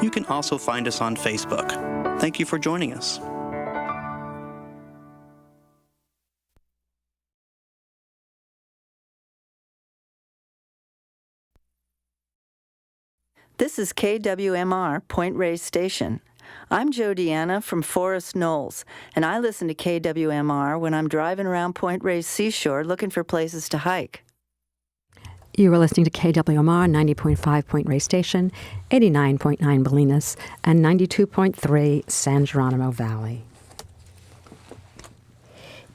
You can also find us on Facebook. Thank you for joining us. This is KWMR, Point Reyes Station. I'm Jo Deanna from Forest Knolls, and I listen to KWMR when I'm driving around Point Reyes Seashore looking for places to hike. You are listening to KWMR 90.5 Point Reyes Station, 89.9 Bolinas, and 92.3 San Geronimo Valley.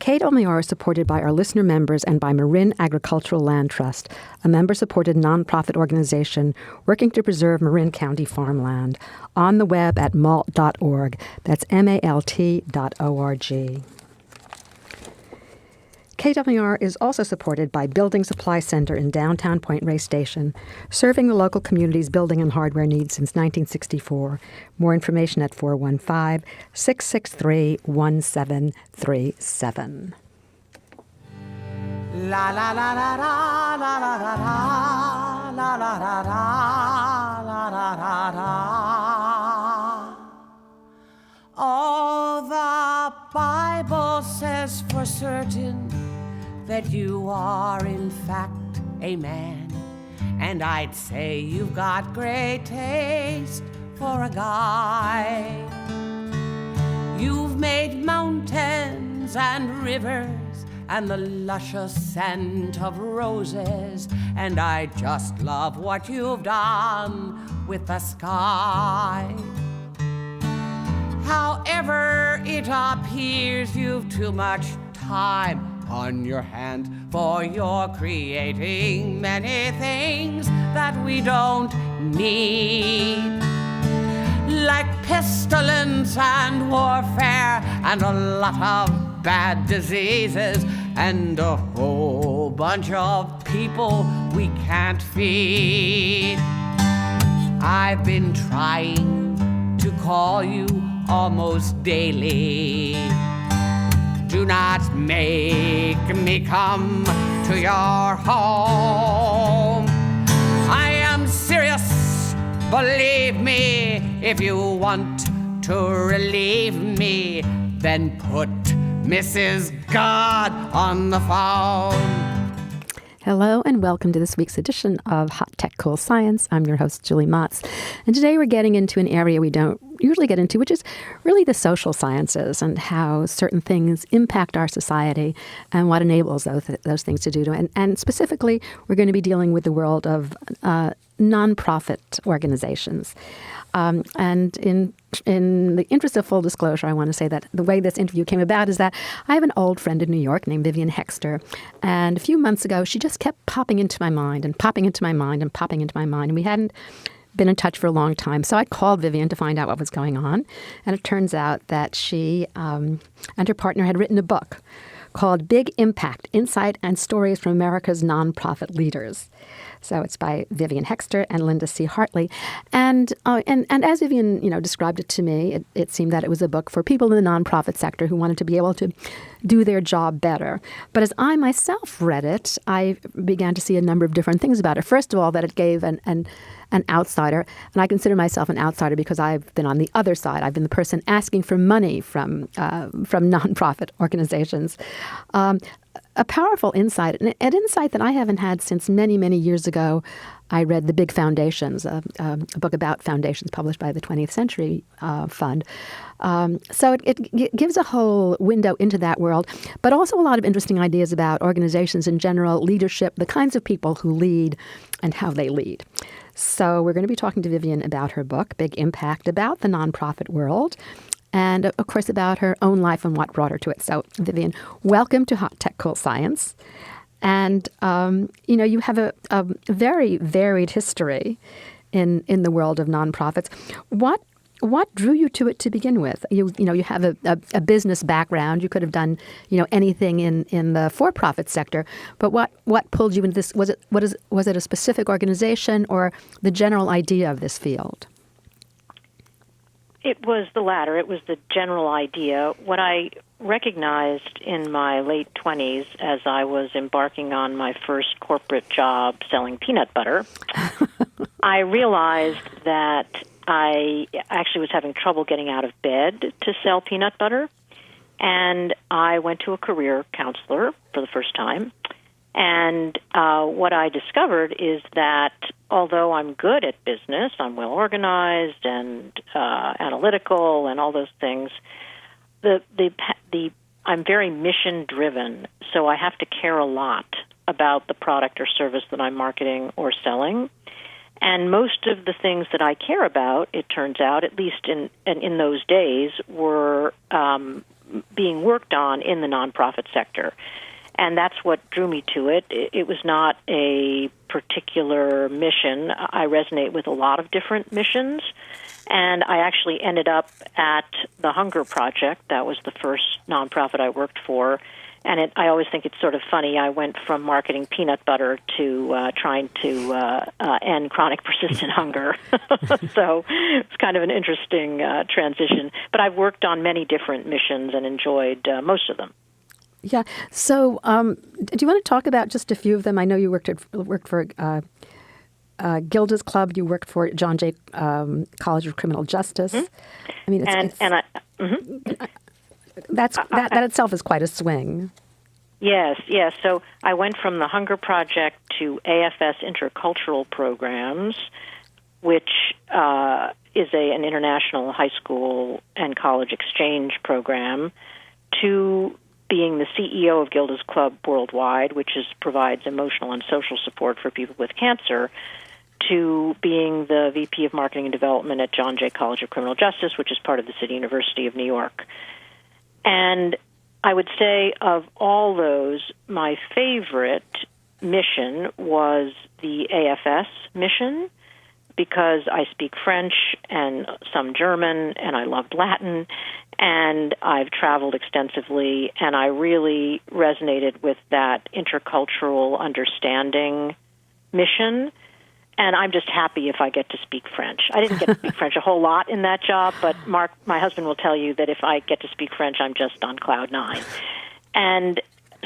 KWMR is supported by our listener members and by Marin Agricultural Land Trust, a member-supported nonprofit organization working to preserve Marin County farmland. On the web at malt.org. That's malt.org. KWMR is also supported by Building Supply Center in downtown Point Reyes Station, serving the local community's building and hardware needs since 1964. More information at 415-663-1737. La la la la la la la la la la la la la la. Oh, the Bible says for certain that you are in fact a man, and I'd say you've got great taste for a guy. You've made mountains and rivers and the luscious scent of roses, and I just love what you've done with the sky. However, it appears you've too much time on your hand, for you're creating many things that we don't need, like pestilence and warfare and a lot of bad diseases and a whole bunch of people we can't feed. I've been trying to call you almost daily. Do not make me come to your home. I am serious, believe me. If you want to relieve me, then put Mrs. God on the phone. Hello and welcome to this week's edition of Hot Tech Cool Science. I'm your host, Julie Motz. And today we're getting into an area we don't usually get into, which is really the social sciences and how certain things impact our society and what enables those things to do. And specifically, we're going to be dealing with the world of nonprofit organizations. And in the interest of full disclosure, I want to say that the way this interview came about is that I have an old friend in New York named Vivien Hoexter. And a few months ago, she just kept popping into my mind and popping into my mind and popping into my mind. And we hadn't been in touch for a long time. So I called Vivien to find out what was going on. And it turns out that she and her partner had written a book called Big Impact, Insight and Stories from America's Nonprofit Leaders. So it's by Vivien Hoexter and Linda C. Hartley. And as Vivien, described it to me, it seemed that it was a book for people in the nonprofit sector who wanted to be able to do their job better. But as I myself read it, I began to see a number of different things about it. First of all, that it gave an outsider, and I consider myself an outsider because I've been on the other side. I've been the person asking for money from nonprofit organizations. A powerful insight, an insight that I haven't had since many, many years ago. I read The Big Foundations, a book about foundations published by the 20th Century Fund. So it gives a whole window into that world, but also a lot of interesting ideas about organizations in general, leadership, the kinds of people who lead and how they lead. So we're going to be talking to Vivien about her book, Big Impact, about the nonprofit world, and of course about her own life and what brought her to it. So Vivien, welcome to Hot Tech Cool Science. And, you have a very varied history in the world of nonprofits. What drew you to it to begin with? You have a business background. You could have done, anything in the for-profit sector. But what pulled you into this? Was it a specific organization or the general idea of this field? It was the latter. It was the general idea. When I recognized in my late 20s, as I was embarking on my first corporate job selling peanut butter, I realized that I actually was having trouble getting out of bed to sell peanut butter. And I went to a career counselor for the first time. And what I discovered is that although I'm good at business, I'm well organized and analytical and all those things, I'm very mission driven. So I have to care a lot about the product or service that I'm marketing or selling. And most of the things that I care about, it turns out, at least in those days, were being worked on in the nonprofit sector. And that's what drew me to it. It was not a particular mission. I resonate with a lot of different missions. And I actually ended up at the Hunger Project. That was the first nonprofit I worked for. And I always think it's sort of funny. I went from marketing peanut butter to trying to end chronic persistent hunger. So it's kind of an interesting transition. But I've worked on many different missions and enjoyed most of them. Yeah. So do you want to talk about just a few of them? I know you worked for Gilda's Club. You worked for John Jay College of Criminal Justice. Mm-hmm. I mean, that itself is quite a swing. Yes. So I went from the Hunger Project to AFS Intercultural Programs, which is an international high school and college exchange program, to being the CEO of Gilda's Club Worldwide, which provides emotional and social support for people with cancer, to being the VP of Marketing and Development at John Jay College of Criminal Justice, which is part of the City University of New York. And I would say of all those, my favorite mission was the AFS mission, because I speak French and some German, and I loved Latin, and I've traveled extensively, and I really resonated with that intercultural understanding mission. And I'm just happy if I get to speak French. I didn't get to speak French a whole lot in that job, but Mark, my husband, will tell you that if I get to speak French, I'm just on cloud nine. And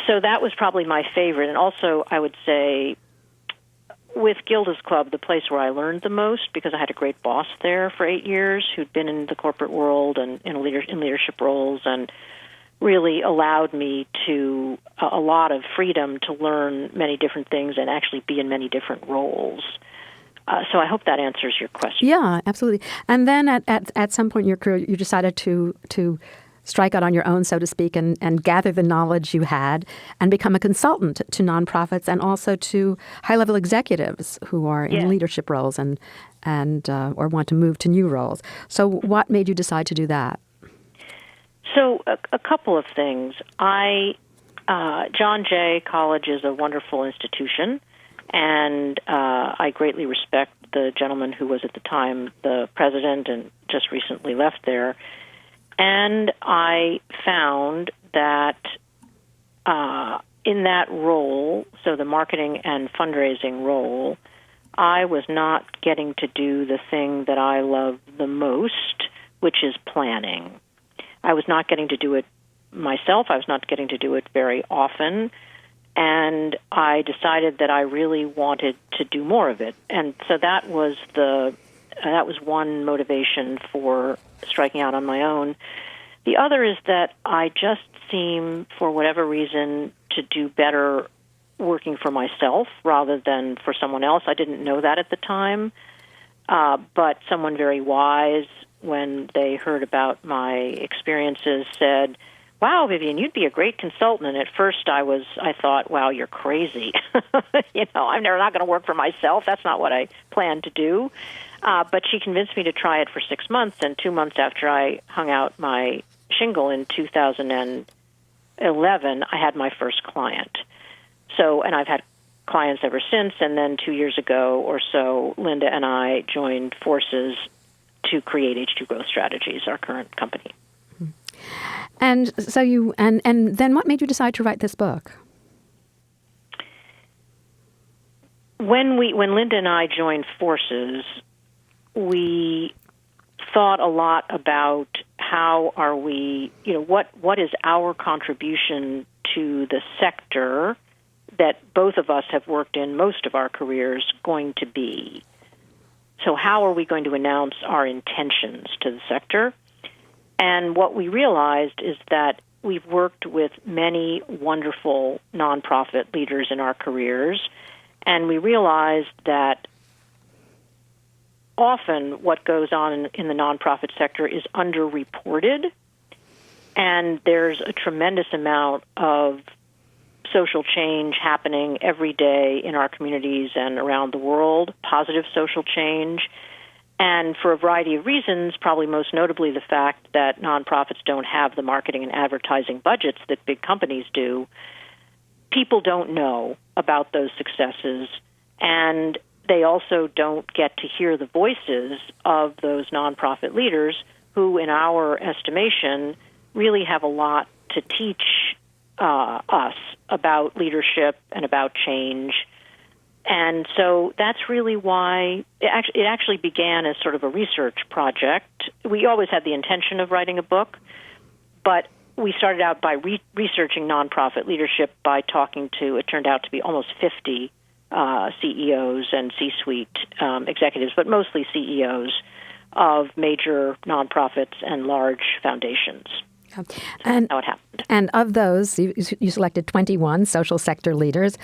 so that was probably my favorite. And also, I would say, with Gilda's Club, the place where I learned the most, because I had a great boss there for 8 years who'd been in the corporate world and in leadership roles, and really allowed me to a lot of freedom to learn many different things and actually be in many different roles. So I hope that answers your question. Yeah, absolutely. And then at some point in your career, you decided to strike out on your own, so to speak, and gather the knowledge you had and become a consultant to nonprofits and also to high-level executives who are in leadership roles and or want to move to new roles. So what made you decide to do that? So a couple of things. John Jay College is a wonderful institution, and I greatly respect the gentleman who was at the time the president and just recently left there. And I found that in that role, so the marketing and fundraising role, I was not getting to do the thing that I love the most, which is planning. I was not getting to do it myself. I was not getting to do it very often. And I decided that I really wanted to do more of it. And so that was one motivation for striking out on my own. The other is that I just seem, for whatever reason, to do better working for myself rather than for someone else. I didn't know that at the time, but someone very wise, when they heard about my experiences, said, "Wow, Vivien, you'd be a great consultant." And at first I thought, "Wow, you're crazy. I'm not going to work for myself. That's not what I planned to do." But she convinced me to try it for 6 months, and 2 months after I hung out my shingle in 2011, I had my first client. And I've had clients ever since, and then 2 years ago or so, Linda and I joined forces to create H2 Growth Strategies, our current company. And so and then what made you decide to write this book? When Linda and I joined forces, we thought a lot about how are we, what is our contribution to the sector that both of us have worked in most of our careers going to be. So how are we going to announce our intentions to the sector? And what we realized is that we've worked with many wonderful nonprofit leaders in our careers, and we realized that often what goes on in the nonprofit sector is underreported, and there's a tremendous amount of social change happening every day in our communities and around the world, positive social change. And for a variety of reasons, probably most notably the fact that nonprofits don't have the marketing and advertising budgets that big companies do, people don't know about those successes, and they also don't get to hear the voices of those nonprofit leaders who, in our estimation, really have a lot to teach us about leadership and about change. And so that's really why it actually began as sort of a research project. We always had the intention of writing a book, but we started out by researching nonprofit leadership by talking to, it turned out to be almost 50 CEOs and C-suite executives, but mostly CEOs of major nonprofits and large foundations. And how it happened. And of those, you selected 21 social sector leaders.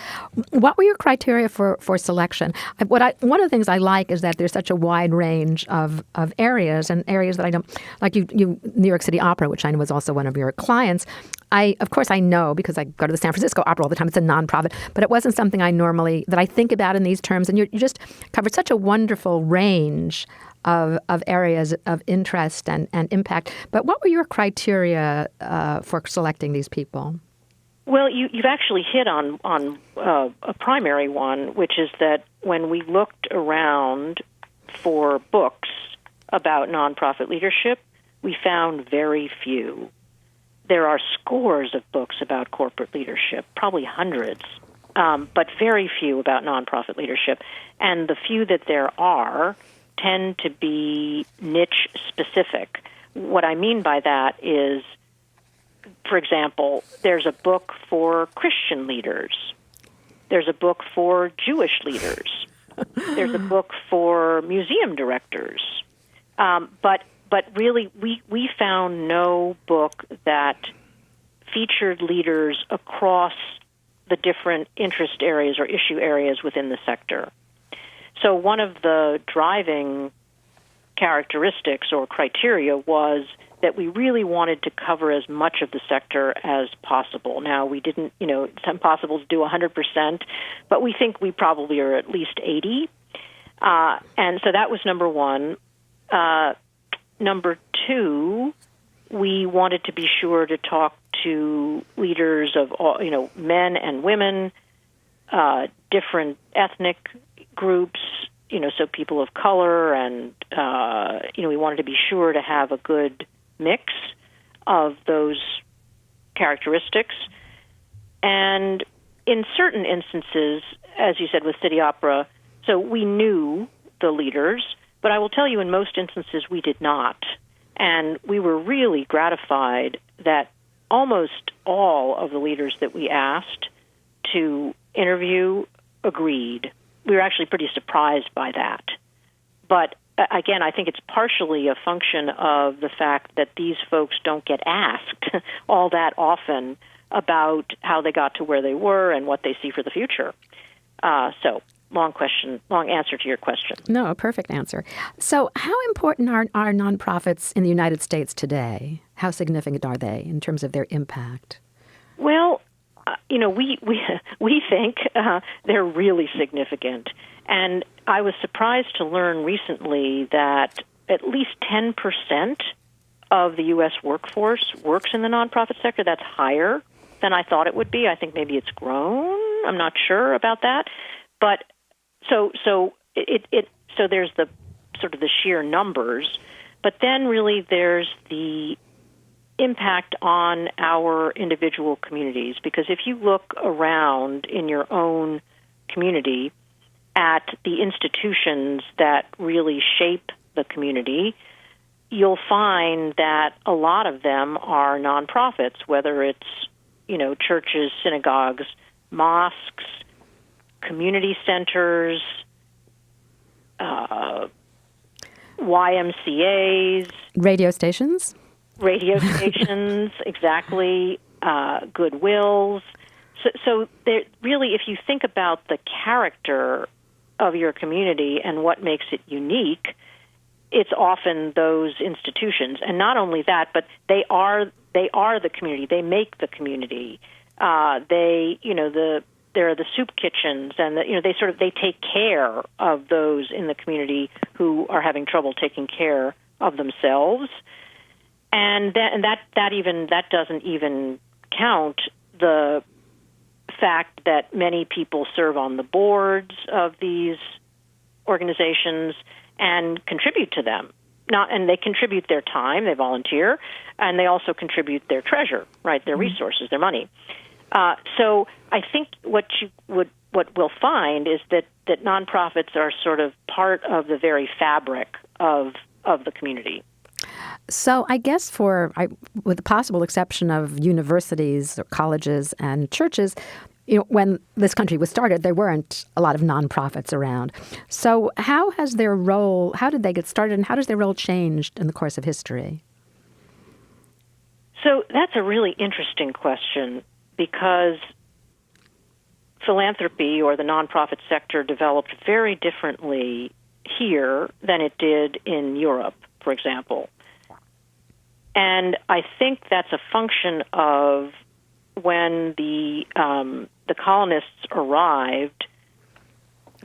What were your criteria for selection? One of the things I like is that there's such a wide range of areas, and areas that I don't, like you New York City Opera, which I know was also one of your clients. Of course, I know because I go to the San Francisco Opera all the time. It's a nonprofit, but it wasn't something that I think about in these terms. And you just covered such a wonderful range of areas of interest and impact. But what were your criteria for selecting these people? Well, you've actually hit on a primary one, which is that when we looked around for books about nonprofit leadership, we found very few. There are scores of books about corporate leadership, probably hundreds, but very few about nonprofit leadership. And the few that there are tend to be niche specific. What I mean by that is, for example, there's a book for Christian leaders. There's a book for Jewish leaders. There's a book for museum directors. But really, we found no book that featured leaders across the different interest areas or issue areas within the sector. So one of the driving characteristics or criteria was that we really wanted to cover as much of the sector as possible. Now, we didn't, it's impossible to do 100%, but we think we probably are at least 80. And so that was number one. Number two, we wanted to be sure to talk to leaders of all, men and women, different ethnic groups, so people of color, and, we wanted to be sure to have a good mix of those characteristics. And in certain instances, as you said with City Opera, so we knew the leaders, but I will tell you in most instances we did not. And we were really gratified that almost all of the leaders that we asked to interview agreed. We were actually pretty surprised by that. But again, I think it's partially a function of the fact that these folks don't get asked all that often about how they got to where they were and what they see for the future. So, long answer to your question. No, a perfect answer. So how important are nonprofits in the United States today? How significant are they in terms of their impact? Well, we think they're really significant. And I was surprised to learn recently that at least 10% of the U.S. workforce works in the nonprofit sector. That's higher than I thought it would be. I think maybe it's grown. I'm not sure about that. But so there's the sort of the sheer numbers, but then really there's the impact on our individual communities. Because if you look around in your own community at the institutions that really shape the community, you'll find that a lot of them are nonprofits, whether it's, churches, synagogues, mosques, community centers, YMCAs, Radio stations, exactly, Goodwills. So there, really, if you think about the character of your community and what makes it unique, it's often those institutions. And not only that, but they are the community. They make the community. There are the soup kitchens, and they take care of those in the community who are having trouble taking care of themselves. And that doesn't even count the fact that many people serve on the boards of these organizations and contribute to them. And they contribute their time, they volunteer, and they also contribute their treasure, right, their resources, their money. So I think what we'll find is that nonprofits are sort of part of the very fabric of the community. So I guess with the possible exception of universities or colleges and churches, when this country was started, there weren't a lot of nonprofits around. So how did they get started, and how does their role changed in the course of history? So that's a really interesting question, because philanthropy or the nonprofit sector developed very differently here than it did in Europe, for example. And I think that's a function of when the colonists arrived,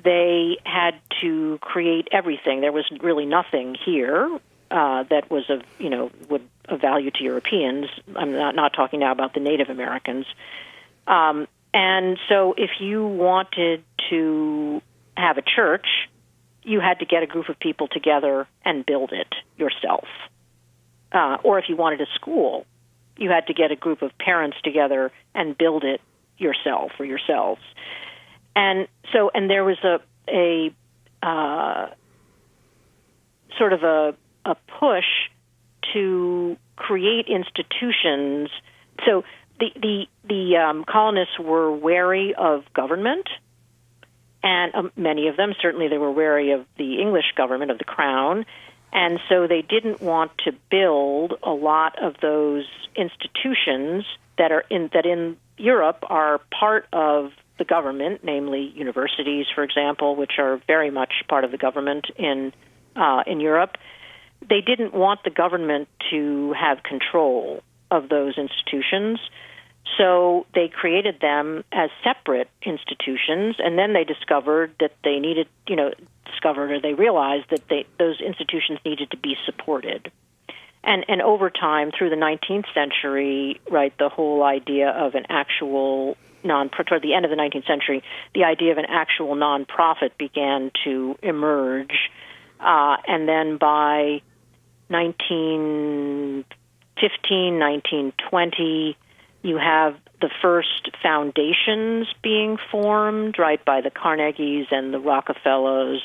they had to create everything. There was really nothing here that was of value to Europeans. I'm not talking now about the Native Americans. And so if you wanted to have a church, you had to get a group of people together and build it yourself. Or if you wanted a school, you had to get a group of parents together and build it yourself or yourselves. And there was a sort of a push to create institutions. So the colonists were wary of government, and many of them, certainly they were wary of the English government, of the crown, and so they didn't want to build a lot of those institutions that in Europe are part of the government, namely universities, for example, which are very much part of the government in Europe. They didn't want the government to have control of those institutions, so they created them as separate institutions, and then they discovered that they needed, they realized that those institutions needed to be supported. And over time, through the 19th century, right, the whole idea of an actual toward the end of the 19th century, the idea of an actual nonprofit began to emerge. And then by 1915, 1920, you have the first foundations being formed, right, by the Carnegies and the Rockefellers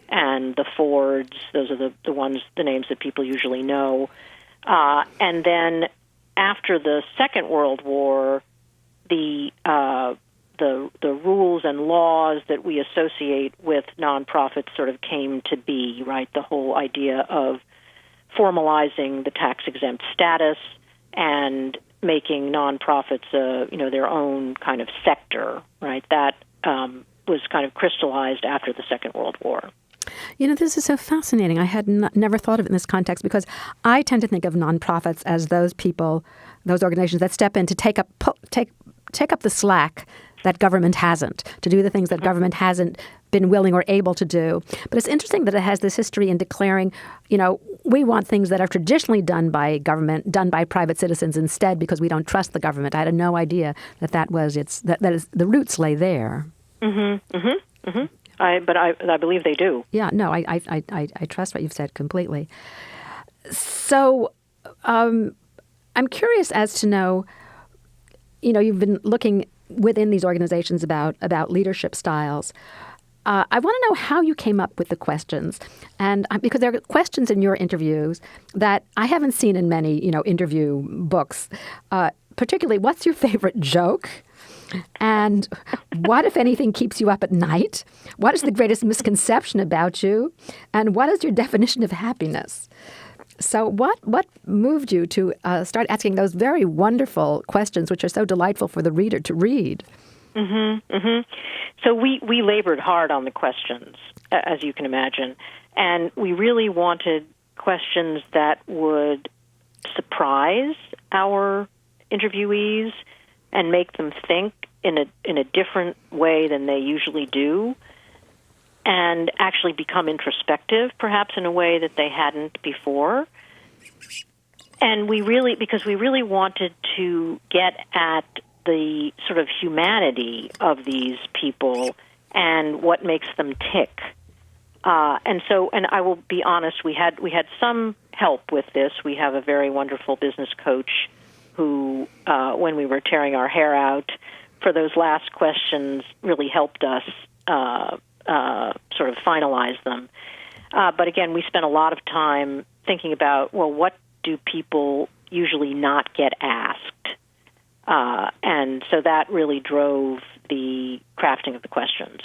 and the Fords. Those are the names that people usually know. And then after the Second World War, the rules and laws that we associate with nonprofits sort of came to be, right? The whole idea of formalizing the tax-exempt status and making nonprofits, their own kind of sector, right? That was kind of crystallized after the Second World War. This is so fascinating. I had never thought of it in this context, because I tend to think of nonprofits as those people, those organizations that step in to take up the slack that government hasn't, to do the things that government hasn't been willing or able to do. But it's interesting that it has this history in declaring, we want things that are traditionally done by government, done by private citizens instead, because we don't trust the government. I had no idea that the roots lay there. Mm-hmm. Mm-hmm. Mm-hmm. But I believe they do. Yeah, no, I trust what you've said completely. So I'm curious as to know, you've been looking within these organizations about leadership styles. I want to know how you came up with the questions, and because there are questions in your interviews that I haven't seen in many, interview books. Particularly, what's your favorite joke? And what, if anything, keeps you up at night? What is the greatest misconception about you? And what is your definition of happiness? So what moved you to start asking those very wonderful questions, which are so delightful for the reader to read? Mm-hmm, mm-hmm. So we labored hard on the questions, as you can imagine, and we really wanted questions that would surprise our interviewees and make them think in a different way than they usually do, and actually become introspective, perhaps in a way that they hadn't before. And because we really wanted to get at the sort of humanity of these people and what makes them tick. And I will be honest, we had some help with this. We have a very wonderful business coach who, when we were tearing our hair out for those last questions, really helped us sort of finalize them. But again, we spent a lot of time thinking about, well, what do people usually not get asked? And so that really drove the crafting of the questions.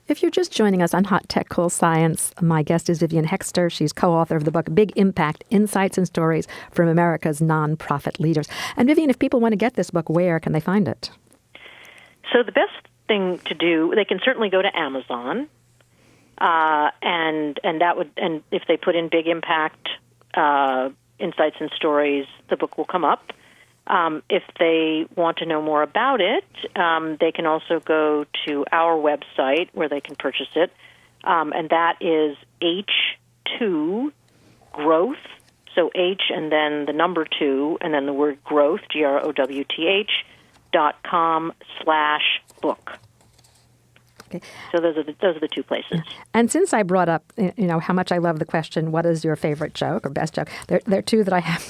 If you're just joining us on Hot Tech Cool Science, my guest is Vivien Hoexter. She's co-author of the book Big Impact, Insights and Stories from America's Nonprofit Leaders. And Vivien, if people want to get this book, where can they find it? So the best thing to do, they can certainly go to Amazon, and if they put in Big Impact, Insights and Stories, the book will come up. If they want to know more about it, they can also go to our website where they can purchase it, and that is H2 Growth, so H and then the number 2 and then the word growth, growth.com/book. Okay. So those are the two places. And since I brought up, how much I love the question, what is your favorite joke or best joke? There are two that I have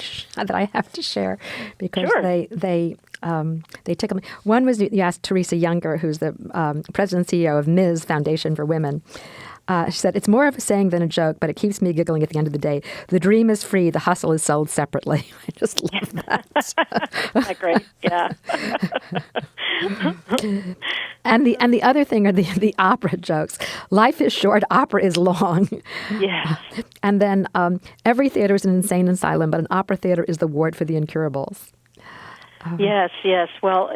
to share because sure. they tickle me. One was you asked Teresa Younger, who's the president and CEO of Ms. Foundation for Women. She said, "It's more of a saying than a joke, but it keeps me giggling at the end of the day. The dream is free. The hustle is sold separately." I just love that. Isn't that great? Yeah. And the other thing are the opera jokes. Life is short. Opera is long. Yeah. And then every theater is an insane asylum, but an opera theater is the ward for the incurables. Yes. Well,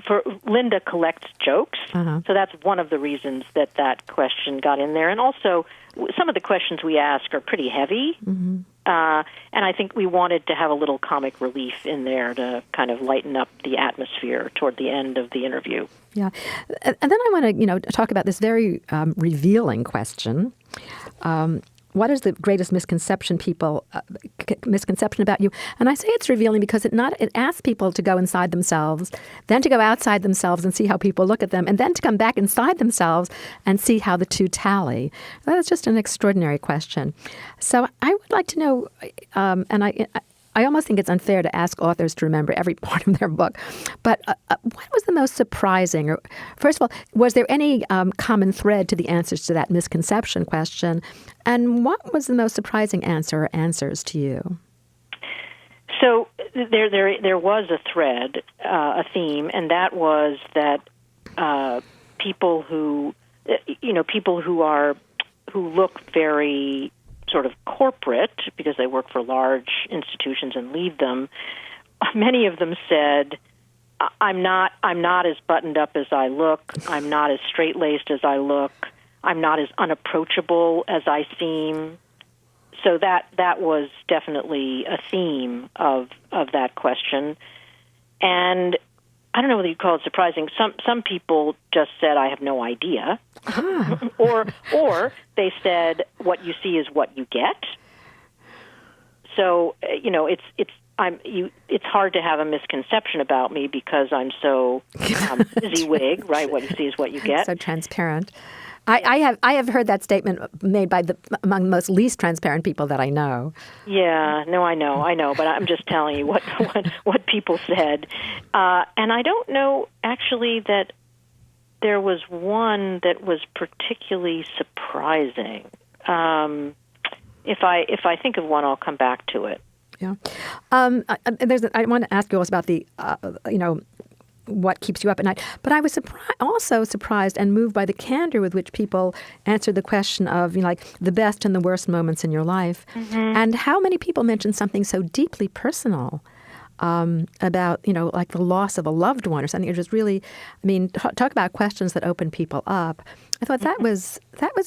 for Linda collects jokes, so that's one of the reasons that question got in there. And also, some of the questions we ask are pretty heavy, and I think we wanted to have a little comic relief in there to kind of lighten up the atmosphere toward the end of the interview. Yeah, and then I want to talk about this very revealing question. What is the greatest misconception about you? And I say it's revealing because it asks people to go inside themselves, then to go outside themselves and see how people look at them, and then to come back inside themselves and see how the two tally. That's just an extraordinary question. So I would like to know, and I almost think it's unfair to ask authors to remember every part of their book. But what was the most surprising? Or first of all, was there any common thread to the answers to that misconception question? And what was the most surprising answer or answers to you? So there was a thread, a theme, and that was that people who look very sort of corporate because they work for large institutions and lead them, many of them said, I'm not as buttoned up as I look, I'm not as straight-laced as I look, I'm not as unapproachable as I seem. So that was definitely a theme of that question. And I don't know whether you'd call it surprising. Some people just said, I have no idea. or they said, what you see is what you get. So, it's hard to have a misconception about me because I'm so busy-wig, right? What you see is what you get. So transparent. I have heard that statement made by among the most least transparent people that I know. Yeah, no, I know, but I'm just telling you what people said, and I don't know actually that there was one that was particularly surprising. If I think of one, I'll come back to it. Yeah. I want to ask you also about the, what keeps you up at night. But I was also surprised and moved by the candor with which people answered the question of, like, the best and the worst moments in your life. Mm-hmm. And how many people mentioned something so deeply personal about, like the loss of a loved one or something. It just really, talk about questions that open people up. I thought that was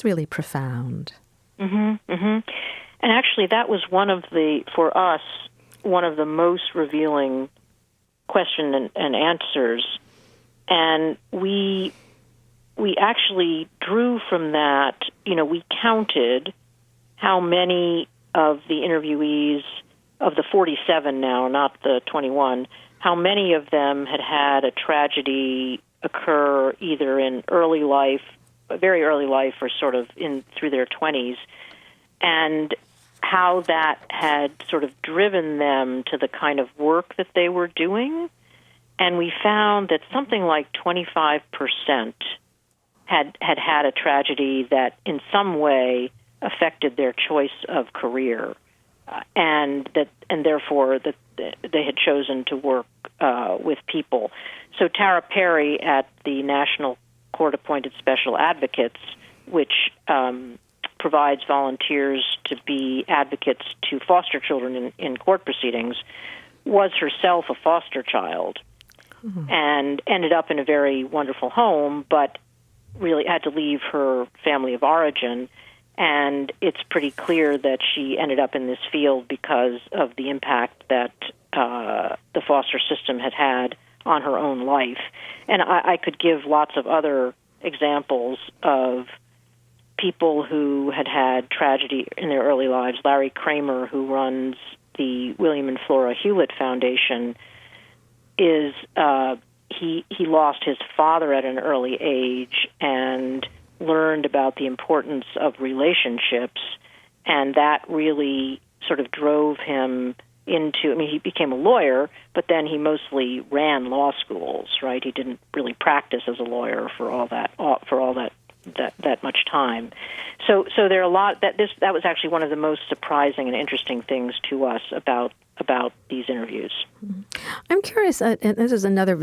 really profound. Mm-hmm, mm-hmm. And actually, that was for us, one of the most revealing question and answers. And we actually drew from that, we counted how many of the interviewees, of the 47 now, not the 21, how many of them had a tragedy occur either in early life, very early life, or sort of through their 20s, and how that had sort of driven them to the kind of work that they were doing. And we found that something like 25% had a tragedy that in some way affected their choice of career, and therefore that they had chosen to work with people. So Tara Perry at the National Court-Appointed Special Advocates, which provides volunteers to be advocates to foster children in court proceedings, was herself a foster child, mm-hmm. and ended up in a very wonderful home, but really had to leave her family of origin. And it's pretty clear that she ended up in this field because of the impact that the foster system had on her own life. And I could give lots of other examples of people who had tragedy in their early lives. Larry Kramer, who runs the William and Flora Hewlett Foundation, he lost his father at an early age and learned about the importance of relationships, and that really sort of drove him into, he became a lawyer, but then he mostly ran law schools, right? He didn't really practice as a lawyer for all that much time. So there are a lot that was actually one of the most surprising and interesting things to us about these interviews. I'm curious, and this is another,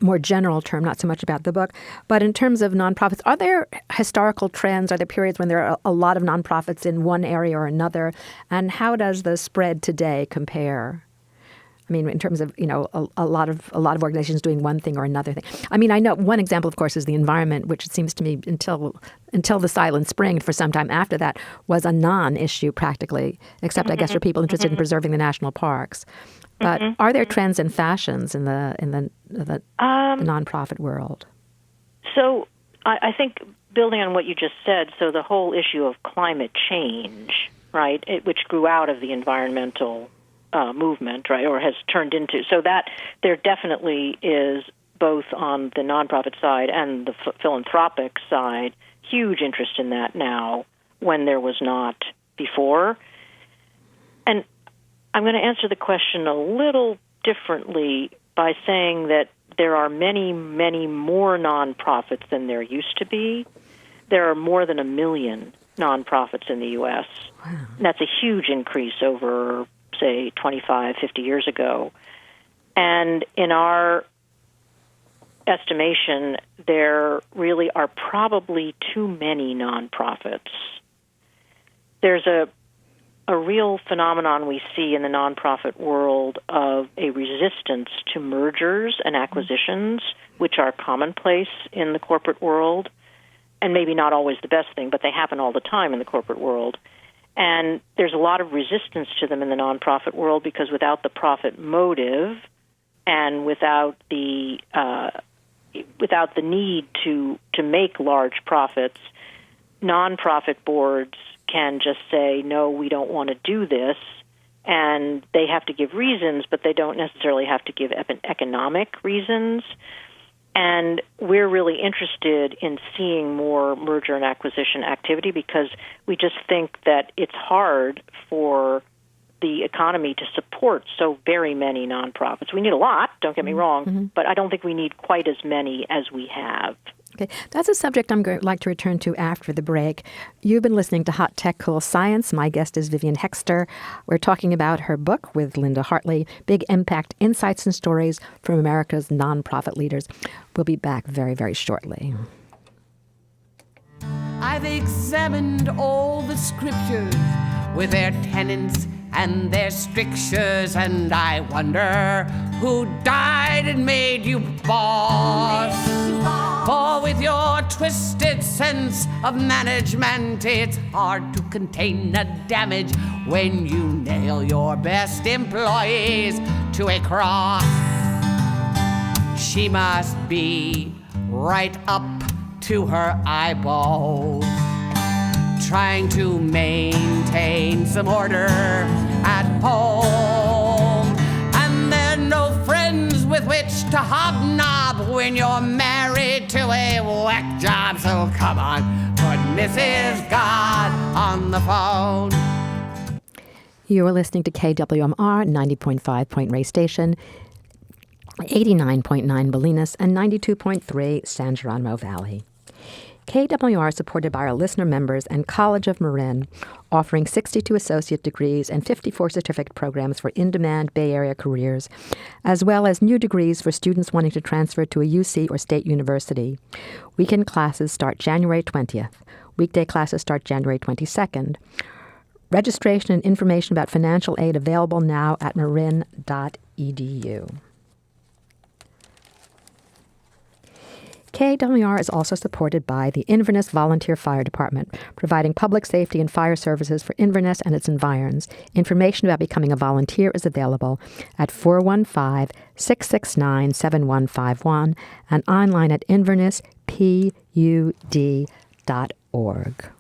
more general term, not so much about the book, but in terms of nonprofits, are there historical trends? Are there periods when there are a lot of nonprofits in one area or another? And how does the spread today compare? In terms of, a lot of organizations doing one thing or another thing. I know one example, of course, is the environment, which it seems to me until the Silent Spring, for some time after that, was a non-issue practically, except mm-hmm. I guess for people interested mm-hmm. in preserving the national parks. But mm-hmm. are there trends and fashions in the nonprofit world? So I think building on what you just said, so the whole issue of climate change, right, which grew out of the environmental movement, right, or has turned into, so that there definitely is, both on the nonprofit side and the philanthropic side, huge interest in that now when there was not before. And I'm going to answer the question a little differently by saying that there are many, many more nonprofits than there used to be. There are more than 1 million nonprofits in the U.S. Wow. And that's a huge increase over, say, 25, 50 years ago. And in our estimation, there really are probably too many nonprofits. There's a real phenomenon we see in the nonprofit world of a resistance to mergers and acquisitions, which are commonplace in the corporate world, and maybe not always the best thing, but they happen all the time in the corporate world. And there's a lot of resistance to them in the nonprofit world because without the profit motive and without the need to make large profits, nonprofit boards can just say, no, we don't want to do this, and they have to give reasons, but they don't necessarily have to give economic reasons. And we're really interested in seeing more merger and acquisition activity because we just think that it's hard for the economy to support so very many nonprofits. We need a lot, don't get me wrong, mm-hmm. but I don't think we need quite as many as we have. Okay, that's a subject I'm going to like to return to after the break. You've been listening to Hot Tech Cool Science. My guest is Vivien Hoexter. We're talking about her book with Linda Hartley, Big Impact: Insights and Stories from America's Nonprofit Leaders. We'll be back very, very shortly. I've examined all the scriptures with their tenets and their strictures, and I wonder who died and made you boss. For with your twisted sense of management, it's hard to contain the damage when you nail your best employees to a cross. She must be right up to her eyeballs, trying to maintain some order at home. And there are no friends with which to hobnob when you're married to a whack job. So come on, put Mrs. God on the phone. You are listening to KWMR 90.5 Point Reyes Station, 89.9 Bolinas, and 92.3 San Geronimo Valley. KWMR is supported by our listener members and College of Marin, offering 62 associate degrees and 54 certificate programs for in-demand Bay Area careers, as well as new degrees for students wanting to transfer to a UC or state university. Weekend classes start January 20th. Weekday classes start January 22nd. Registration and information about financial aid available now at marin.edu. KWMR is also supported by the Inverness Volunteer Fire Department, providing public safety and fire services for Inverness and its environs. Information about becoming a volunteer is available at 415-669-7151 and online at invernesspud.org.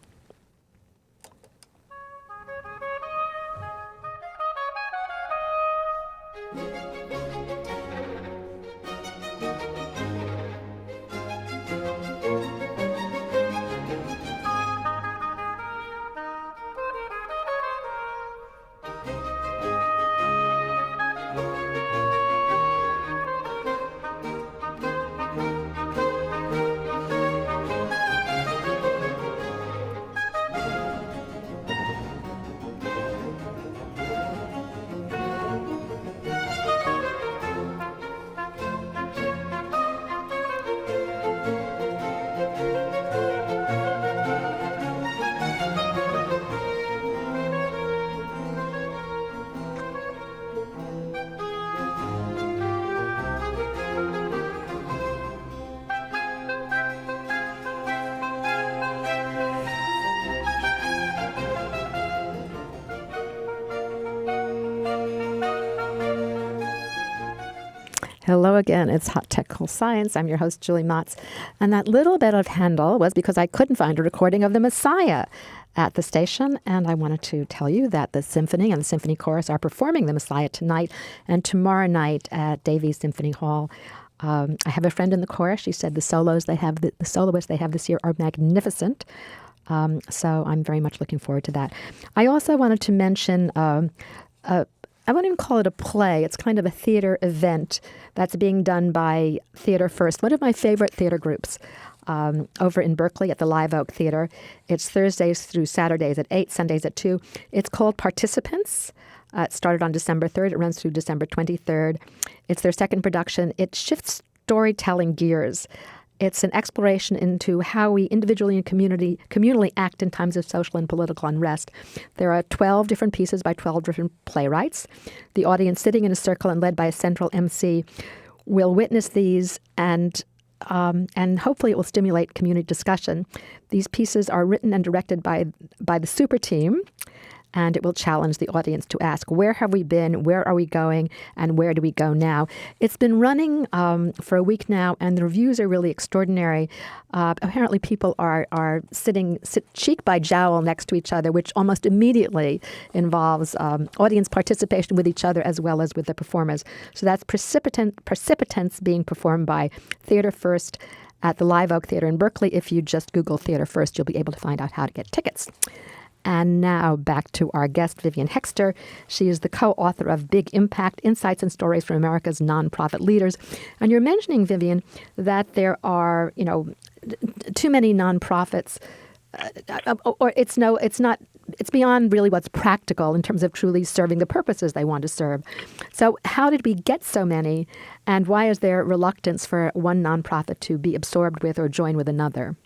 Hello again. It's Hot Tech Cool Science. I'm your host, Julie Motz. And that little bit of Handel was because I couldn't find a recording of the Messiah at the station. And I wanted to tell you that the symphony and the symphony chorus are performing the Messiah tonight and tomorrow night at Davies Symphony Hall. I have a friend in the chorus. She said the soloists they have this year are magnificent. So I'm very much looking forward to that. I also wanted to mention I won't even call it a play. It's kind of a theater event that's being done by Theater First, one of my favorite theater groups over in Berkeley at the Live Oak Theater. It's Thursdays through Saturdays at 8, Sundays at 2. It's called Participants. It started on December 3rd. It runs through December 23rd. It's their second production. It shifts storytelling gears. It's an exploration into how we individually and communally act in times of social and political unrest. There are 12 different pieces by 12 different playwrights. The audience, sitting in a circle and led by a central MC, will witness these and hopefully it will stimulate community discussion. These pieces are written and directed by the super team, and it will challenge the audience to ask, where have we been, where are we going, and where do we go now? It's been running for a week now, and the reviews are really extraordinary. Apparently people are sit cheek by jowl next to each other, which almost immediately involves audience participation with each other as well as with the performers. So that's Precipitants being performed by Theater First at the Live Oak Theater in Berkeley. If you just Google Theater First, you'll be able to find out how to get tickets. And now back to our guest, Vivien Hoexter. She is the co-author of Big Impact: Insights and Stories from America's Nonprofit Leaders. And you're mentioning, Vivien, that there are, too many nonprofits, or it's beyond really what's practical in terms of truly serving the purposes they want to serve. So how did we get so many, and why is there reluctance for one nonprofit to be absorbed with or join with another?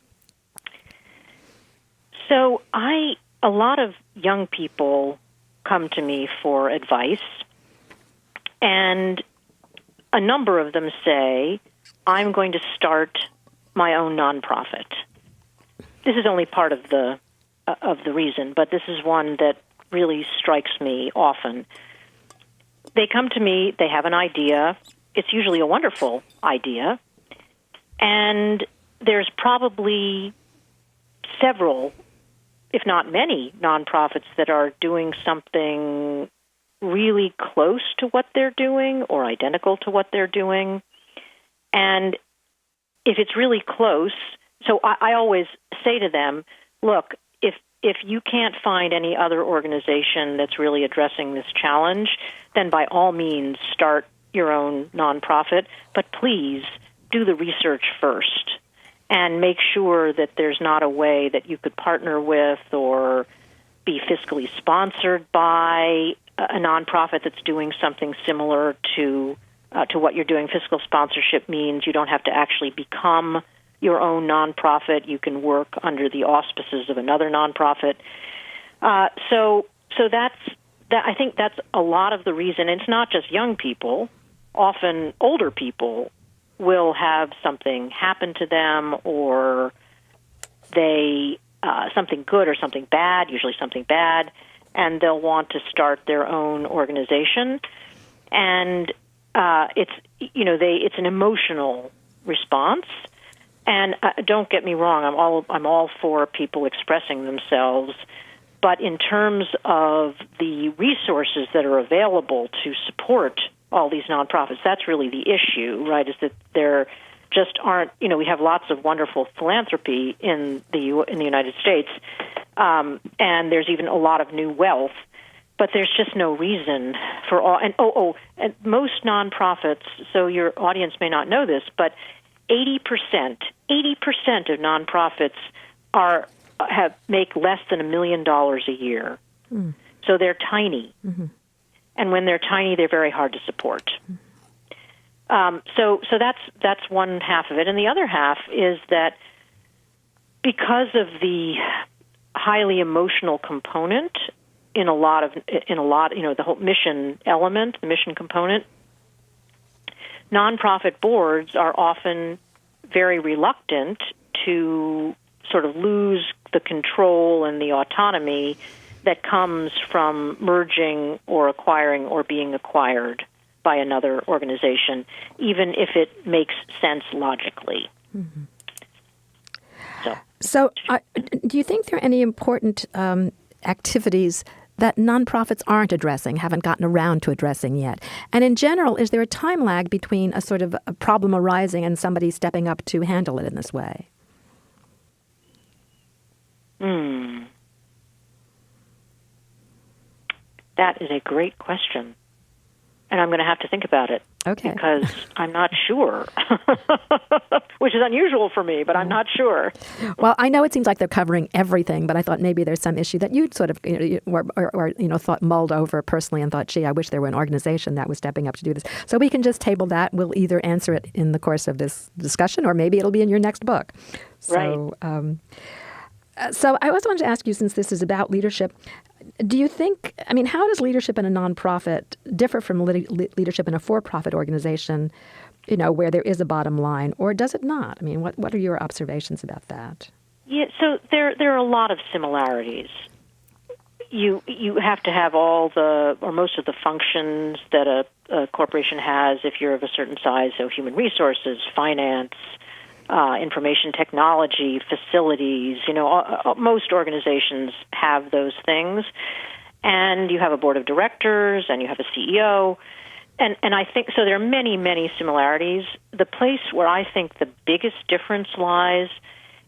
So a lot of young people come to me for advice, and a number of them say, I'm going to start my own nonprofit. This is only part of the reason, but this is one that really strikes me often. They come to me, they have an idea. It's usually a wonderful idea, and there's probably several, if not many, nonprofits that are doing something really close to what they're doing or identical to what they're doing. And if it's really close, so I always say to them, look, if you can't find any other organization that's really addressing this challenge, then by all means start your own nonprofit, but please do the research first and make sure that there's not a way that you could partner with or be fiscally sponsored by a nonprofit that's doing something similar to what you're doing. Fiscal sponsorship means you don't have to actually become your own nonprofit. You can work under the auspices of another nonprofit. So that's that. I think that's a lot of the reason. It's not just young people. Often older people will have something happen to them, or they something good or something bad, usually something bad, and they'll want to start their own organization. And it's an emotional response. And don't get me wrong, I'm all for people expressing themselves, but in terms of the resources that are available to support all these nonprofits, that's really the issue, right? Is that there just aren't. We have lots of wonderful philanthropy in the United States, and there's even a lot of new wealth, but there's just no reason for all. And most nonprofits. So your audience may not know this, but 80% of nonprofits make less than $1 million a year. Mm. So they're tiny. Mm-hmm. And when they're tiny, they're very hard to support. So that's one half of it. And the other half is that because of the highly emotional component in a lot, the whole mission element, the mission component, nonprofit boards are often very reluctant to sort of lose the control and the autonomy that comes from merging or acquiring or being acquired by another organization, even if it makes sense logically. Mm-hmm. So do you think there are any important activities that nonprofits aren't addressing, haven't gotten around to addressing yet? And in general, is there a time lag between a sort of a problem arising and somebody stepping up to handle it in this way? That is a great question. And I'm going to have to think about it. Okay. Because I'm not sure, which is unusual for me, but I'm not sure. Well, I know it seems like they're covering everything, but I thought maybe there's some issue that you'd sort of thought mulled over personally and thought, gee, I wish there were an organization that was stepping up to do this. So we can just table that. We'll either answer it in the course of this discussion, or maybe it'll be in your next book. So, right. So I also wanted to ask you, since this is about leadership, do you think, how does leadership in a nonprofit differ from leadership in a for-profit organization, where there is a bottom line, or does it not? What are your observations about that? Yeah, so there are a lot of similarities. You have to have all or most of the functions that a corporation has if you're of a certain size, so human resources, finance, information technology, facilities, most organizations have those things. And you have a board of directors, and you have a CEO. And I think, so there are many, many similarities. The place where I think the biggest difference lies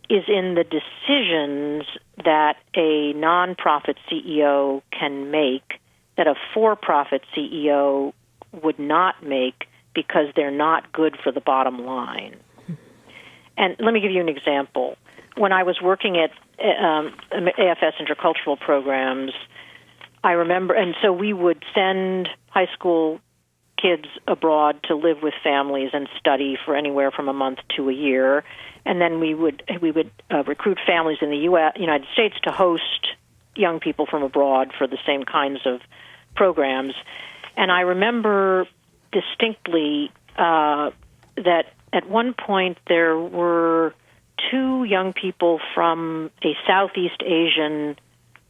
is in the decisions that a nonprofit CEO can make that a for-profit CEO would not make, because they're not good for the bottom line. And let me give you an example. When I was working at AFS intercultural programs, I remember, and so we would send high school kids abroad to live with families and study for anywhere from a month to a year, and then we would recruit families in the United States to host young people from abroad for the same kinds of programs. And I remember distinctly that at one point there were 2 young people from a Southeast Asian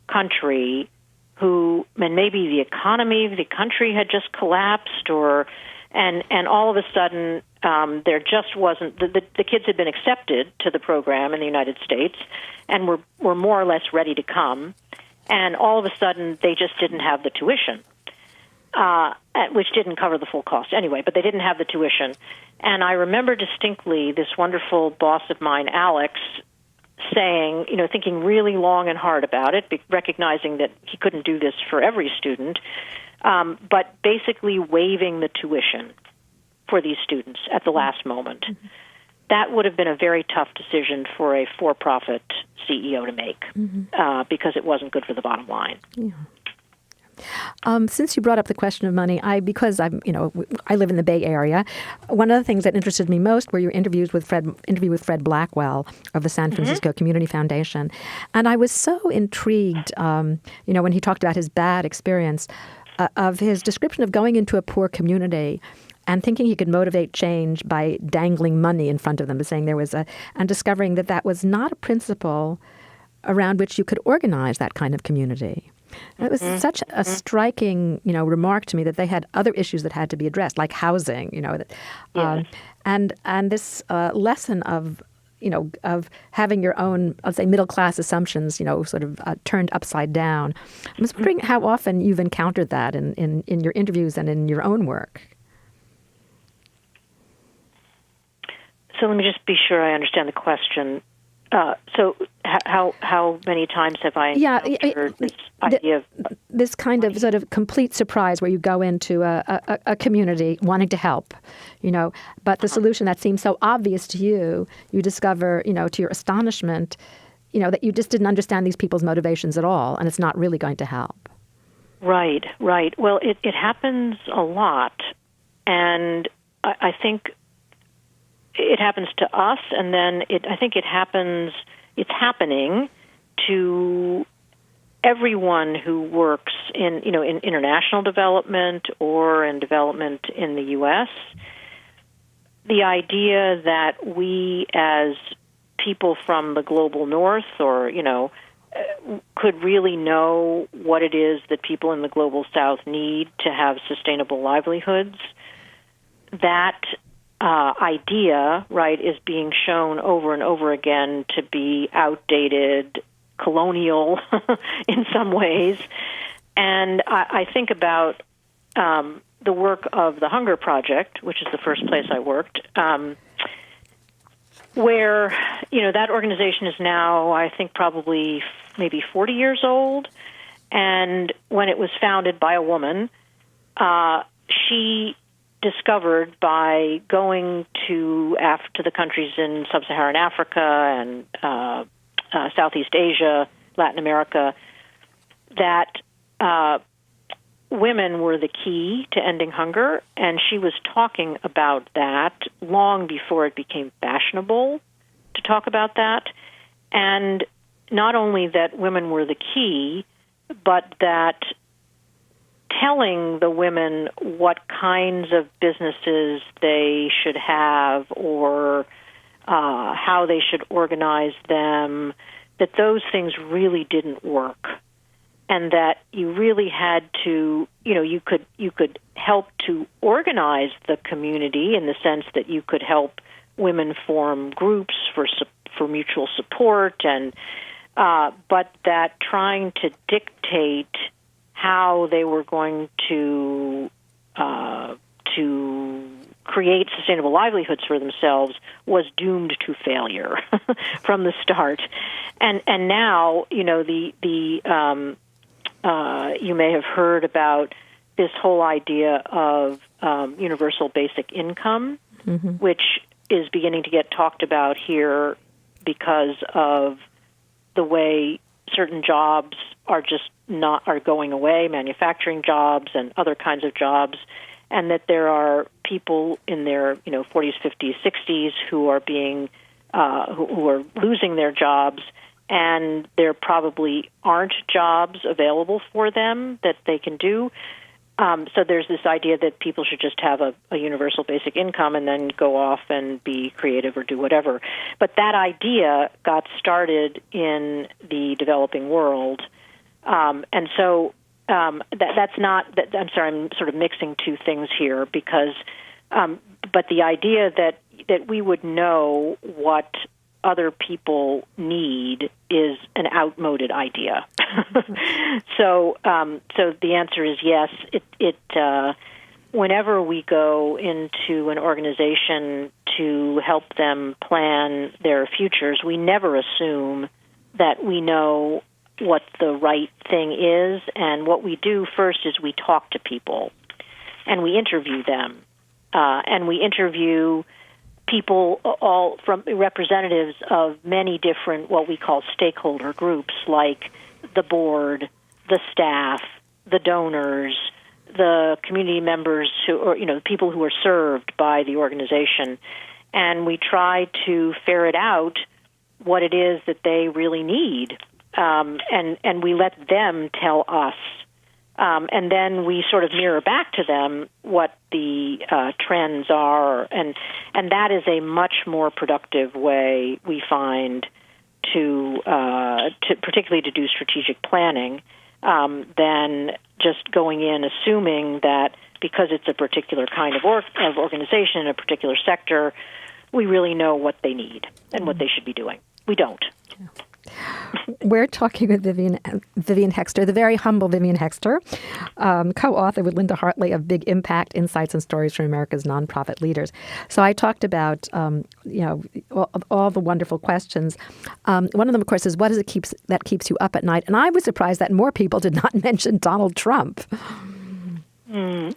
country who, and maybe the economy of the country had just collapsed, and all of a sudden there just wasn't, the kids had been accepted to the program in the United States and were more or less ready to come, and all of a sudden they just didn't have the tuition, which didn't cover the full cost anyway, but they didn't have the tuition. And I remember distinctly this wonderful boss of mine, Alex, saying, thinking really long and hard about it, recognizing that he couldn't do this for every student, but basically waiving the tuition for these students at the last moment. Mm-hmm. That would have been a very tough decision for a for-profit CEO to make, because it wasn't good for the bottom line. Yeah. Since you brought up the question of money, because I live in the Bay Area, one of the things that interested me most were your interview with Fred Blackwell of the San Francisco Community Foundation, and I was so intrigued, when he talked about his bad experience of his description of going into a poor community and thinking he could motivate change by dangling money in front of them, saying and discovering that was not a principle around which you could organize that kind of community. It was such a striking, remark to me that they had other issues that had to be addressed, like housing, Yes. And this lesson of having your own, let's say, middle class assumptions, sort of turned upside down. I was wondering how often you've encountered that in your interviews and in your own work. So let me just be sure I understand the question. So how many times have I encountered this idea of this kind of sort of complete surprise where you go into a community wanting to help, but the solution that seems so obvious to you discover, to your astonishment, that you just didn't understand these people's motivations at all, and it's not really going to help. Right. Well, it happens a lot, and I think it happens to us, and then I think it's happening to everyone who works in international development or in development in the U.S. The idea that we as people from the global north could really know what it is that people in the global south need to have sustainable livelihoods, that idea, right, is being shown over and over again to be outdated, colonial in some ways. And I think about the work of the Hunger Project, which is the first place I worked, where, that organization is now, I think, probably maybe 40 years old. And when it was founded by a woman, she discovered by going to the countries in sub-Saharan Africa and Southeast Asia, Latin America, that women were the key to ending hunger, and she was talking about that long before it became fashionable to talk about that. And not only that women were the key, but that telling the women what kinds of businesses they should have or how they should organize them, that those things really didn't work, and that you really had to, you could help to organize the community in the sense that you could help women form groups for mutual support, and but that trying to dictate how they were going to create sustainable livelihoods for themselves was doomed to failure from the start. And now, you may have heard about this whole idea of universal basic income, which is beginning to get talked about here because of the way certain jobs are going away, manufacturing jobs and other kinds of jobs, and that there are people in their 40s, 50s, 60s who are being who are losing their jobs, and there probably aren't jobs available for them that they can do. So there's this idea that people should just have a universal basic income and then go off and be creative or do whatever. But that idea got started in the developing world. And so that's not, I'm sorry, I'm sort of mixing two things here because, but the idea that we would know what other people need is an outmoded idea. So the answer is yes. Whenever we go into an organization to help them plan their futures, we never assume that we know what the right thing is. And what we do first is we talk to people and we interview them. And we interview people, all from representatives of many different what we call stakeholder groups, like the board, the staff, the donors, the community members the people who are served by the organization. And we try to ferret out what it is that they really need. And we let them tell us. And then we sort of mirror back to them what the trends are, and that is a much more productive way we find to particularly to do strategic planning than just going in assuming that because it's a particular kind of organization in a particular sector, we really know what they need and what they should be doing. We don't. Yeah. We're talking with Vivien Hoexter, the very humble Vivien Hoexter, co-author with Linda Hartley of Big Impact: Insights and Stories from America's Nonprofit Leaders. So I talked about, all the wonderful questions. One of them, of course, is what is it that keeps you up at night? And I was surprised that more people did not mention Donald Trump. The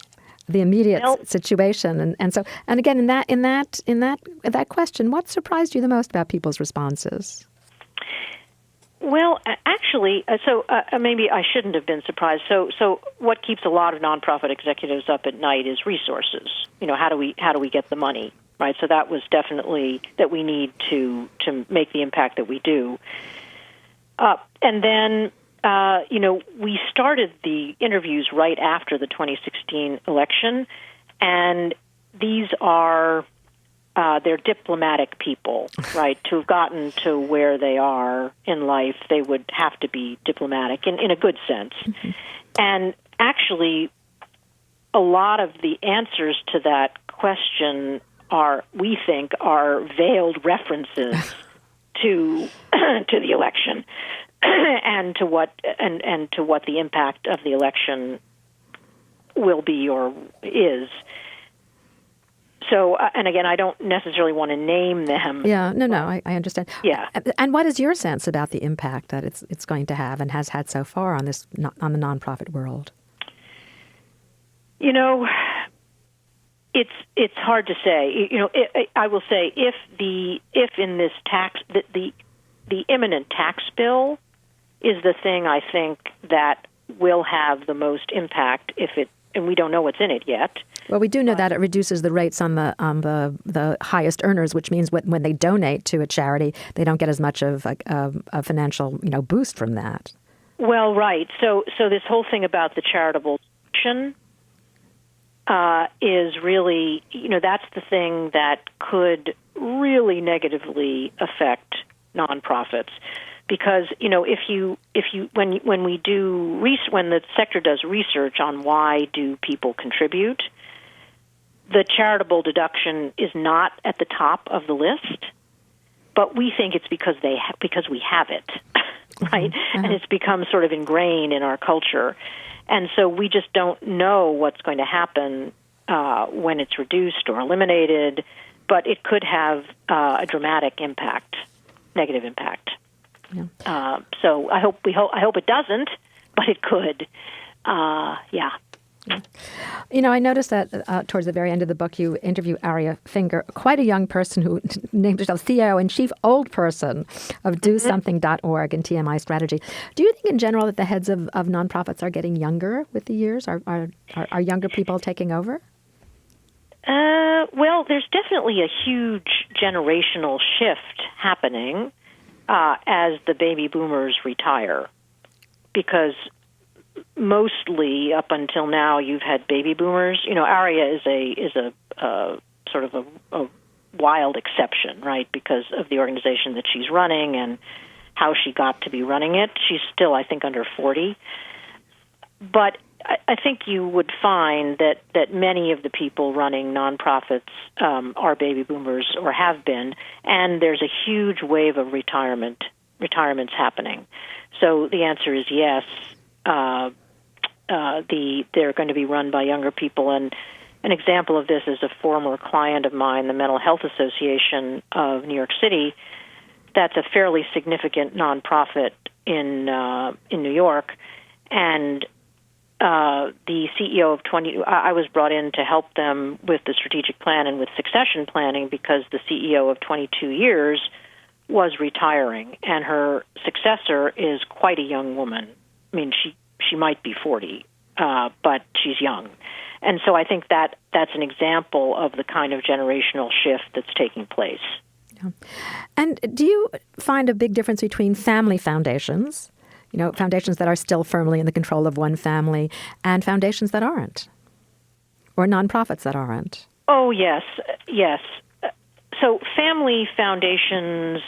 immediate situation, and again, in that question, what surprised you the most about people's responses? Well, actually, maybe I shouldn't have been surprised. So what keeps a lot of nonprofit executives up at night is resources. How do we get the money, right? So that was definitely that we need to make the impact that we do. And then, we started the interviews right after the 2016 election, and these are they're diplomatic people, right? To have gotten to where they are in life, they would have to be diplomatic in a good sense. Mm-hmm. And actually, a lot of the answers to that question we think, are veiled references to the election and to what the impact of the election will be or is. So, and again, I don't necessarily want to name them. Yeah, no, I understand. Yeah. And what is your sense about the impact that it's going to have and has had so far on the nonprofit world? It's hard to say. I will say if in this tax the imminent tax bill is the thing I think that will have the most impact and we don't know what's in it yet. Well, we do know that it reduces the rates on the highest earners, which means when they donate to a charity, they don't get as much of a financial boost from that. Well, right. So this whole thing about the charitable action is really that's the thing that could really negatively affect nonprofits. Because when the sector does research on why do people contribute, the charitable deduction is not at the top of the list, but we think it's because we have it, right? Mm-hmm. And it's become sort of ingrained in our culture, and so we just don't know what's going to happen when it's reduced or eliminated, but it could have a dramatic impact, negative impact. Yeah. So I hope it doesn't, but it could. Yeah. You know, I noticed that towards the very end of the book, you interview Aria Finger, quite a young person who named herself CEO and chief old person of DoSomething.org and TMI Strategy. Do you think in general that the heads of nonprofits are getting younger with the years? Are younger people taking over? Well, there's definitely a huge generational shift happening as the baby boomers retire, because mostly up until now you've had baby boomers. You know, Aria is a sort of a wild exception, right, because of the organization that she's running and how she got to be running it. She's still, I think, under 40. But I think you would find that many of the people running nonprofits are baby boomers or have been, and there's a huge wave of retirements happening. So the answer is yes. They're going to be run by younger people, and an example of this is a former client of mine, the Mental Health Association of New York City. That's a fairly significant nonprofit in New York, and the CEO of 20. I was brought in to help them with the strategic plan and with succession planning because the CEO of 22 years was retiring, and her successor is quite a young woman. I mean, she might be 40, but she's young. And so I think that's an example of the kind of generational shift that's taking place. Yeah. And do you find a big difference between family foundations, you know, foundations that are still firmly in the control of one family, and foundations that aren't, or nonprofits that aren't? Oh, yes. So family foundations,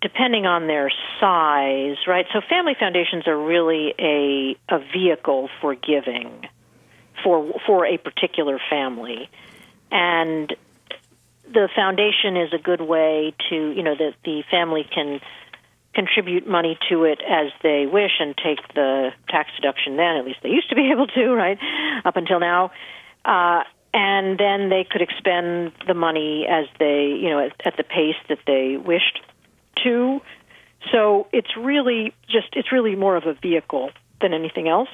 depending on their size, right? So family foundations are really a vehicle for giving for a particular family. And the foundation is a good way to, you know, that the family can contribute money to it as they wish and take the tax deduction then. At least they used to be able to, right, up until now. And then they could expend the money as they, you know, at the pace that they wished to. So it's really more of a vehicle than anything else.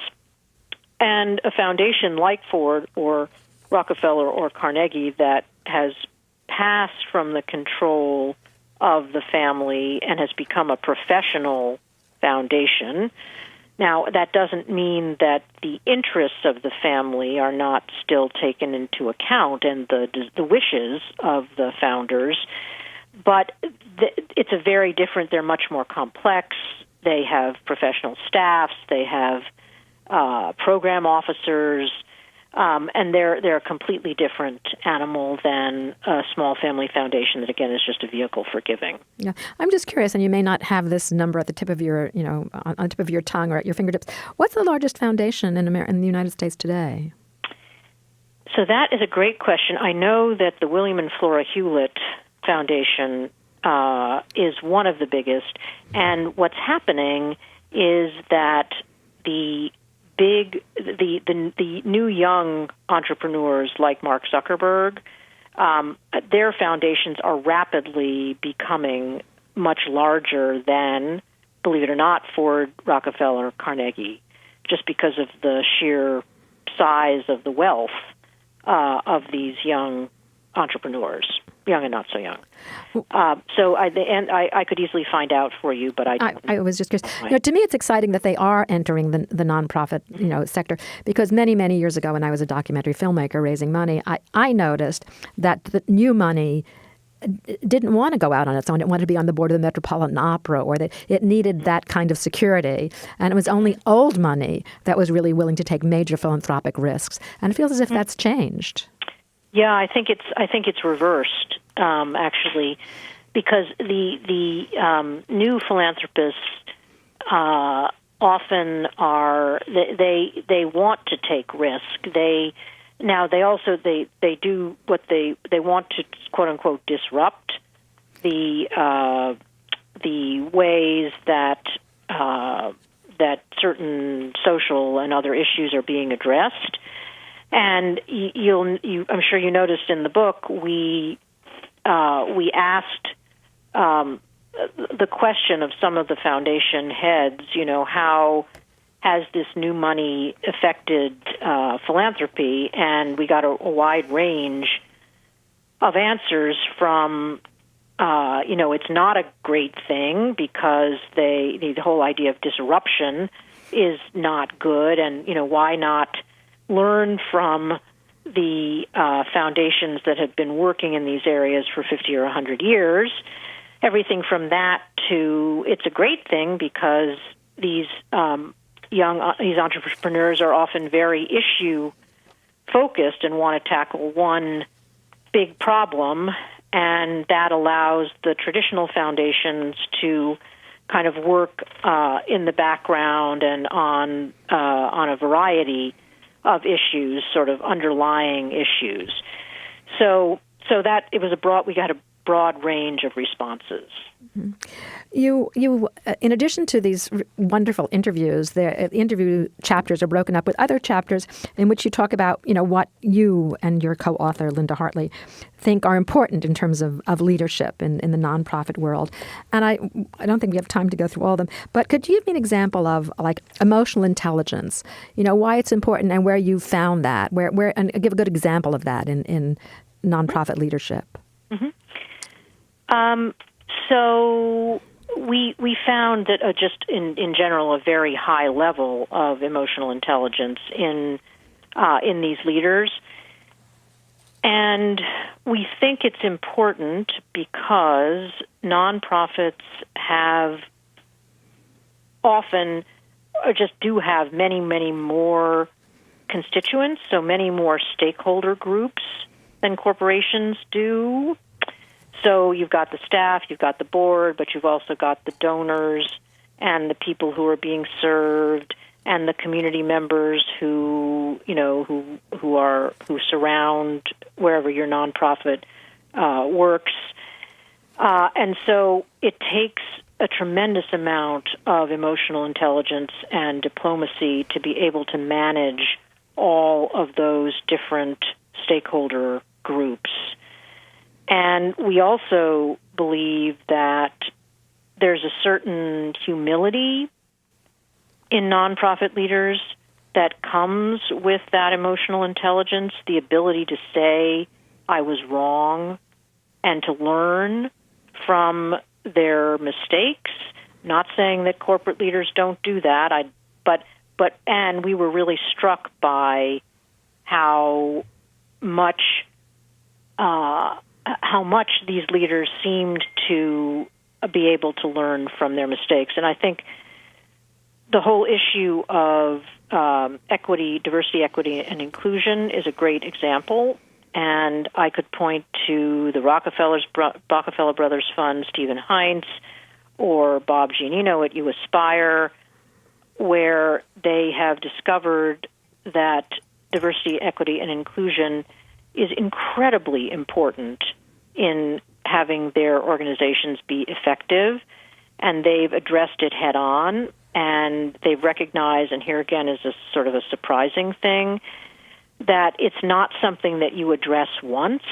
And a foundation like Ford or Rockefeller or Carnegie that has passed from the control of the family and has become a professional foundation. Now, that doesn't mean that the interests of the family are not still taken into account and the wishes of the founders, but it's a very different, they're much more complex. They have professional staffs, they have program officers, and they're a completely different animal than a small family foundation that, again, is just a vehicle for giving. Yeah, I'm just curious, and you may not have this number at the tip of your, you know, on the tip of your tongue or at your fingertips. What's the largest foundation in the United States today? So that is a great question. I know that the William and Flora Hewlett Foundation is one of the biggest, and what's happening is that the new young entrepreneurs like Mark Zuckerberg, their foundations are rapidly becoming much larger than, believe it or not, Ford, Rockefeller, Carnegie, just because of the sheer size of the wealth of these young entrepreneurs, young and not so young. So I could easily find out for you, but I was just curious. You know, to me, it's exciting that they are entering the nonprofit, you know, sector, because many, many years ago when I was a documentary filmmaker raising money, I noticed that the new money didn't want to go out on its own. It wanted to be on the board of the Metropolitan Opera, or that it needed that kind of security. And it was only old money that was really willing to take major philanthropic risks. And it feels as if that's changed. Yeah, I think it's reversed, actually, because the new philanthropists often are they want to take risk. They do what they want to, quote unquote, disrupt the ways that certain social and other issues are being addressed. And I'm sure you noticed in the book, we asked the question of some of the foundation heads, you know, how has this new money affected philanthropy? And we got a wide range of answers from, it's not a great thing because the whole idea of disruption is not good, and, why not learn from the foundations that have been working in these areas for 50 or 100 years. Everything from that to it's a great thing because these these entrepreneurs are often very issue focused and want to tackle one big problem, and that allows the traditional foundations to kind of work in the background and on a variety of issues, sort of underlying issues. So that it was we got a broad range of responses. Mm-hmm. You, in addition to these wonderful interviews, the interview chapters are broken up with other chapters in which you talk about, what you and your co-author, Linda Hartley, think are important in terms of leadership in the nonprofit world. And I don't think we have time to go through all of them, but could you give me an example of like emotional intelligence, why it's important and where you found that, and give a good example of that in nonprofit leadership? Mm-hmm. So we found that just in general a very high level of emotional intelligence in these leaders, and we think it's important because nonprofits have often or just do have many more constituents, so many more stakeholder groups than corporations do. So you've got the staff, you've got the board, but you've also got the donors and the people who are being served and the community members who surround wherever your nonprofit works. And so it takes a tremendous amount of emotional intelligence and diplomacy to be able to manage all of those different stakeholder groups. And we also believe that there's a certain humility in nonprofit leaders that comes with that emotional intelligence, the ability to say, I was wrong, and to learn from their mistakes. Not saying that corporate leaders don't do that, and we were really struck by how much these leaders seemed to be able to learn from their mistakes. And I think the whole issue of diversity, equity, and inclusion is a great example. And I could point to the Rockefeller Brothers Fund, Stephen Heinz, or Bob Giannino at You Aspire, where they have discovered that diversity, equity, and inclusion is incredibly important in having their organizations be effective, and they've addressed it head on, and they've recognized, and here again is a sort of a surprising thing, that it's not something that you address once.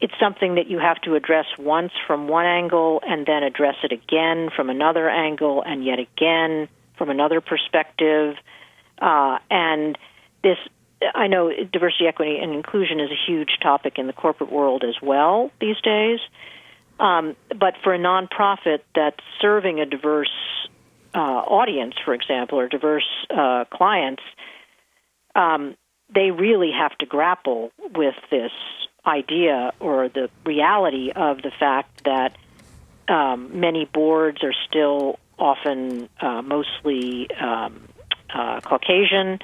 It's something that you have to address once from one angle and then address it again from another angle and yet again from another perspective. And this, I know diversity, equity, and inclusion is a huge topic in the corporate world as well these days. But for a nonprofit that's serving a diverse audience, for example, or diverse clients, they really have to grapple with this idea or the reality of the fact that many boards are still often mostly Caucasian,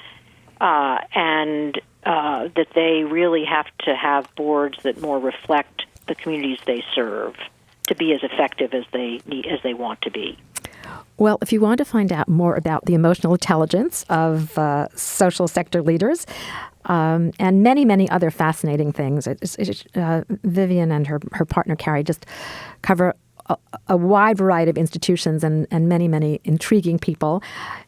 and that they really have to have boards that more reflect the communities they serve to be as effective as they want to be. Well, if you want to find out more about the emotional intelligence of social sector leaders and many, many other fascinating things, Vivien and her partner, Carrie, just cover a wide variety of institutions and many, many intriguing people.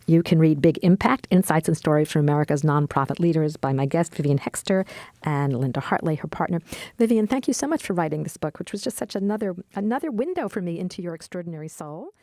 You can read Big Impact, Insights and Stories from America's Nonprofit Leaders by my guest, Vivien Hoexter, and Linda Hartley, her partner. Vivien, thank you so much for writing this book, which was just such another window for me into your extraordinary soul.